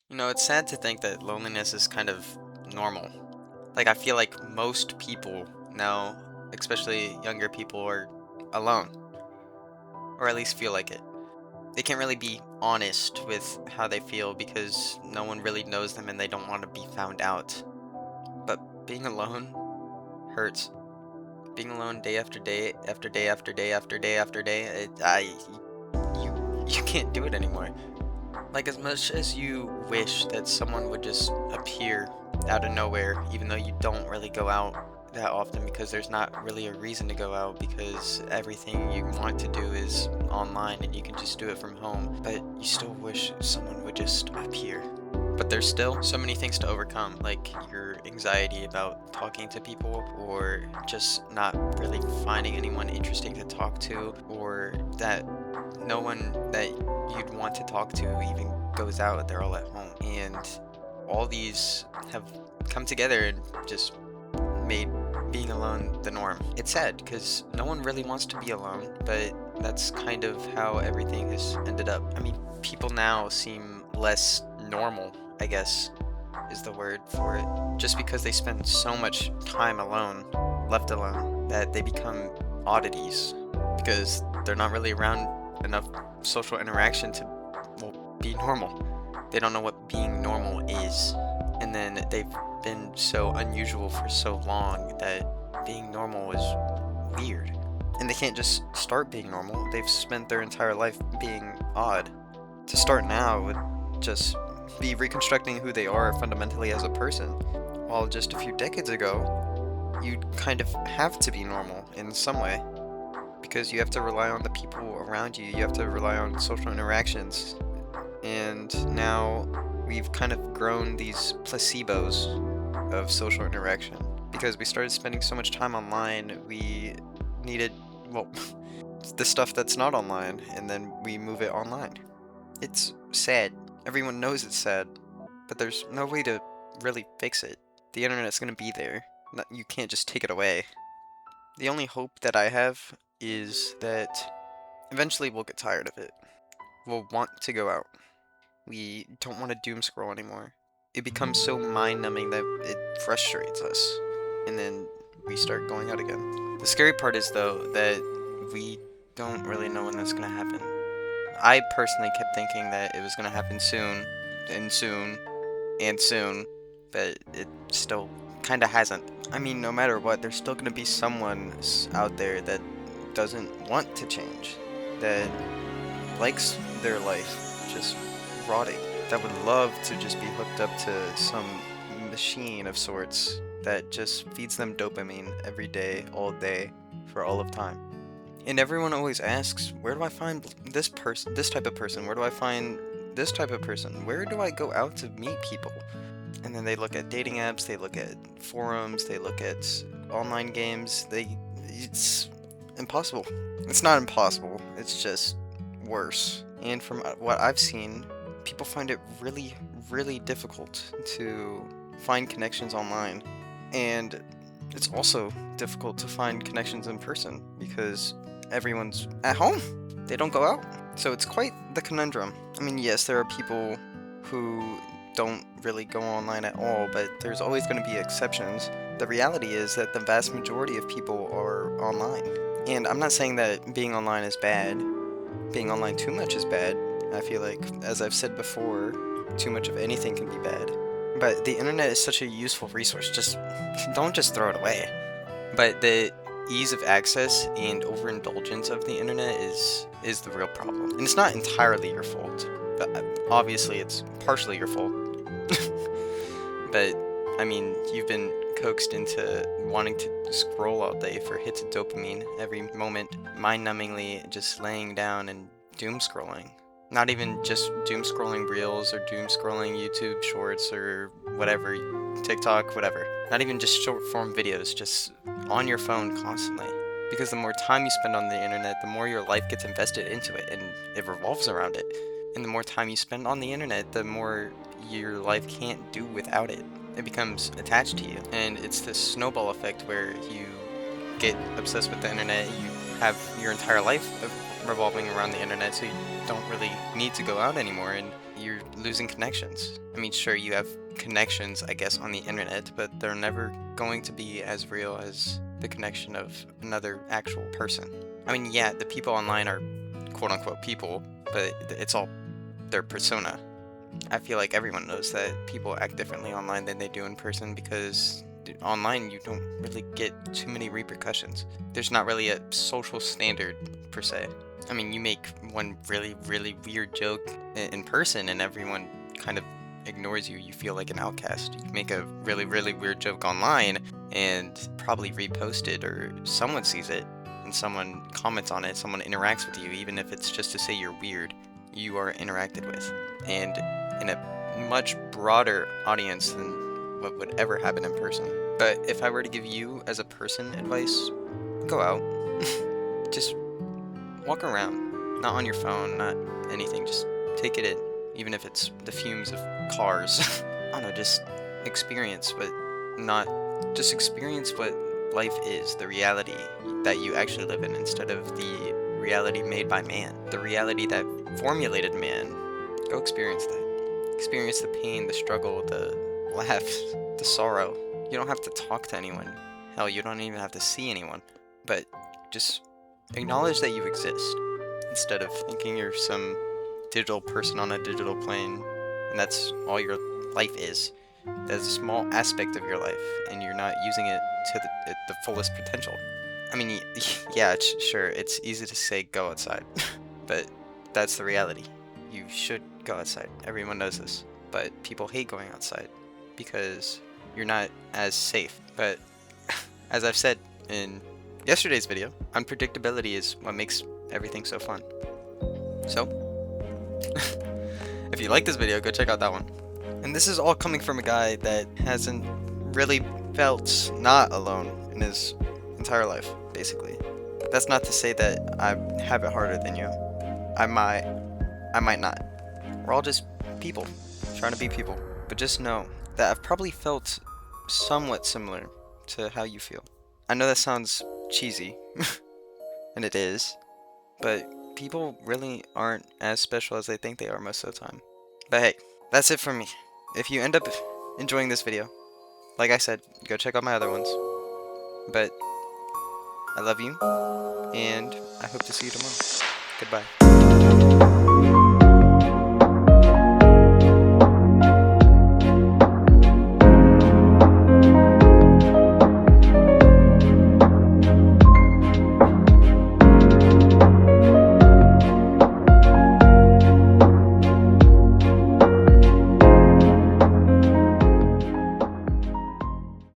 It's sad to think that loneliness is kind of normal. Like, I feel like most people now, especially younger people, are alone, or at least feel like it. They can't really be honest with how they feel because no one really knows them and they don't want to be found out. But being alone hurts. Being alone day after day after day after day after day after day, you can't do it anymore. Like, as much as you wish that someone would just appear out of nowhere, even though you don't really go out that often because there's not really a reason to go out because everything you want to do is online and you can just do it from home, but you still wish someone would just appear. But there's still so many things to overcome, like your anxiety about talking to people, or just not really finding anyone interesting to talk to, or that no one that you'd want to talk to even goes out. They're all at home. And all these have come together and just made being alone the norm. It's sad because no one really wants to be alone, but that's kind of how everything has ended up. I mean, people now seem less normal, I guess is the word for it, just because they spend so much time alone, left alone, that they become oddities because they're not really around enough social interaction to, well, be normal. They don't know what being normal is. And then they've been so unusual for so long that being normal is weird. And they can't just start being normal. They've spent their entire life being odd. To start now would just be reconstructing who they are fundamentally as a person. While just a few decades ago, you'd kind of have to be normal in some way because you have to rely on the people around you, you have to rely on social interactions. And now we've kind of grown these placebos of social interaction because we started spending so much time online, we needed, well, the stuff that's not online, and then we move it online. It's sad. Everyone knows it's sad, but there's no way to really fix it. The internet's gonna be there. You can't just take it away. The only hope that I have is that eventually we'll get tired of it. We'll want to go out. We don't want to doom scroll anymore. It becomes so mind numbing that it frustrates us. And then we start going out again. The scary part is, though, that we don't really know when that's going to happen. I personally kept thinking that it was going to happen soon, and soon, and soon, but it still kind of hasn't. I mean, no matter what, there's still going to be someone out there that doesn't want to change, that likes their life just rotting, that would love to just be hooked up to some machine of sorts that just feeds them dopamine every day, all day, for all of time. And everyone always asks, where do I find this person, this type of person? Where do I find this type of person? Where do I go out to meet people? And then they look at dating apps, they look at forums, they look at online games. It's impossible. It's not impossible, it's just worse. And from what I've seen, people find it really, really difficult to find connections online. And it's also difficult to find connections in person because everyone's at home. They don't go out. So it's quite the conundrum. I mean, yes, there are people who don't really go online at all, but there's always going to be exceptions. The reality is that the vast majority of people are online. And I'm not saying that being online is bad. Being online too much is bad. I feel like, as I've said before, too much of anything can be bad. But the internet is such a useful resource. Just don't just throw it away. But the ease of access and overindulgence of the internet is the real problem. And it's not entirely your fault. But obviously it's partially your fault. But I mean, you've been coaxed into wanting to scroll all day for hits of dopamine every moment, mind-numbingly just laying down and doom scrolling. Not even just doom scrolling reels or doom scrolling YouTube shorts or whatever, TikTok, whatever. Not even just short form videos, just on your phone constantly. Because the more time you spend on the internet, the more your life gets invested into it and it revolves around it. And the more time you spend on the internet, the more your life can't do without it. It becomes attached to you. And it's this snowball effect where you get obsessed with the internet, you have your entire life revolving around the internet, so you don't really need to go out anymore. And you're losing connections. I mean, sure, you have connections, I guess, on the internet, but they're never going to be as real as the connection of another actual person. I mean, yeah, the people online are quote-unquote people, but it's all their persona. I feel like everyone knows that people act differently online than they do in person because online you don't really get too many repercussions. There's not really a social standard per se. I mean, you make one really, really weird joke in person and everyone kind of ignores you. You feel like an outcast. You make a really, really weird joke online and probably repost it, or someone sees it and someone comments on it, someone interacts with you, even if it's just to say you're weird, you are interacted with. And in a much broader audience than what would ever happen in person. But if I were to give you as a person advice, go out. Just walk around. Not on your phone, not anything. Just take it in. Even if it's the fumes of cars. I don't know, just experience what life is, the reality that you actually live in, instead of the reality made by man. The reality that formulated man. Go experience that. Experience the pain, the struggle, the laughs, the sorrow. You don't have to talk to anyone. Hell, you don't even have to see anyone. But just acknowledge that you exist, instead of thinking you're some digital person on a digital plane, and that's all your life is. That's a small aspect of your life, and you're not using it to the fullest potential. I mean, yeah, sure, it's easy to say go outside, but that's the reality. You should go outside. Everyone knows this. But people hate going outside because you're not as safe. But as I've said in yesterday's video, unpredictability is what makes everything so fun. So, if you like this video, go check out that one. And this is all coming from a guy that hasn't really felt not alone in his entire life, basically. That's not to say that I have it harder than you. I might not. We're all just people, trying to be people. But just know that I've probably felt somewhat similar to how you feel. I know that sounds cheesy, and it is, but people really aren't as special as they think they are most of the time. But hey, that's it from me. If you end up enjoying this video, like I said, go check out my other ones. But I love you, and I hope to see you tomorrow. Goodbye.